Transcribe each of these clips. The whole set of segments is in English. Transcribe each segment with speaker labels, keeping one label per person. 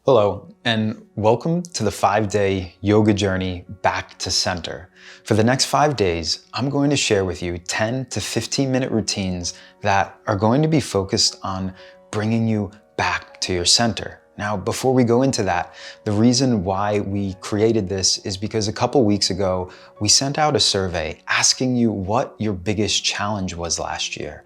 Speaker 1: Hello, and welcome to the 5-day yoga journey back to center. For the next 5 days, I'm going to share with you 10 to 15-minute routines that are going to be focused on bringing you back to your center. Now, before we go into that, the reason why we created this is because a couple weeks ago, we sent out a survey asking you what your biggest challenge was last year.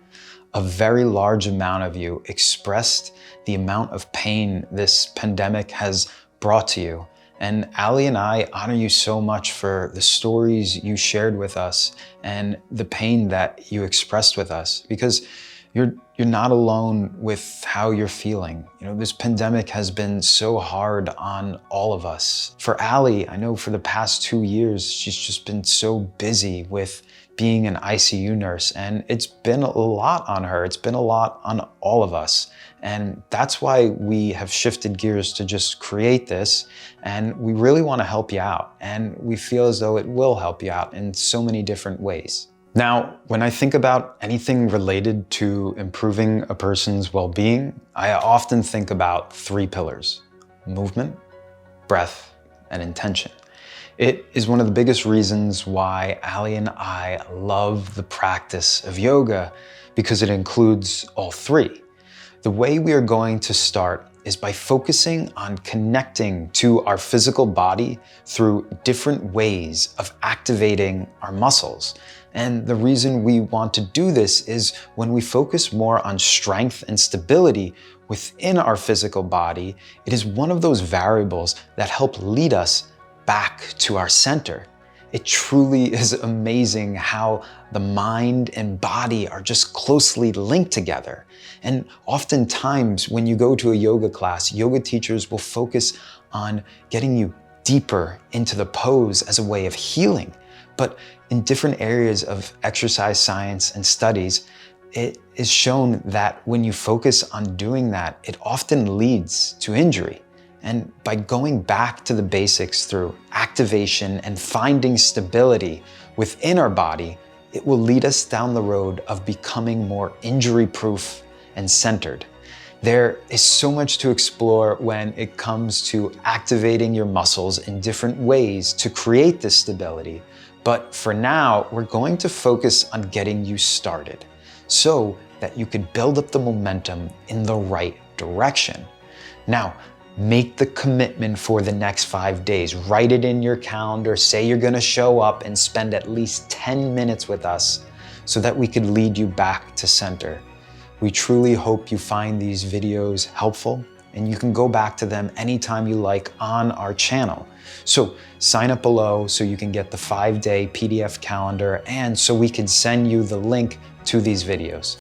Speaker 1: A very large amount of you expressed the amount of pain this pandemic has brought to you. And Ali and I honor you so much for the stories you shared with us and the pain that you expressed with us, because you're not alone with how you're feeling. This pandemic has been so hard on all of us. For Ali, I know for the past 2 years, she's just been so busy with being an ICU nurse, and it's been a lot on her. It's been a lot on all of us. And that's why we have shifted gears to just create this. And we really want to help you out. And we feel as though it will help you out in so many different ways. Now, when I think about anything related to improving a person's well-being, I often think about 3 pillars: movement, breath, and intention. It is one of the biggest reasons why Ali and I love the practice of yoga, because it includes all 3. The way we are going to start is by focusing on connecting to our physical body through different ways of activating our muscles. And the reason we want to do this is when we focus more on strength and stability within our physical body, it is one of those variables that help lead us back to our center. It truly is amazing how the mind and body are just closely linked together. And oftentimes when you go to a yoga class, yoga teachers will focus on getting you deeper into the pose as a way of healing. But in different areas of exercise science and studies, it is shown that when you focus on doing that, it often leads to injury. And by going back to the basics through activation and finding stability within our body, it will lead us down the road of becoming more injury-proof and centered. There is so much to explore when it comes to activating your muscles in different ways to create this stability. But for now, we're going to focus on getting you started so that you can build up the momentum in the right direction. Now, make the commitment for the next 5 days. Write it in your calendar. Say you're going to show up and spend at least 10 minutes with us so that we could lead you back to center. We truly hope you find these videos helpful, and you can go back to them anytime you like on our channel. So sign up below so you can get the 5-day PDF calendar, and so we can send you the link to these videos.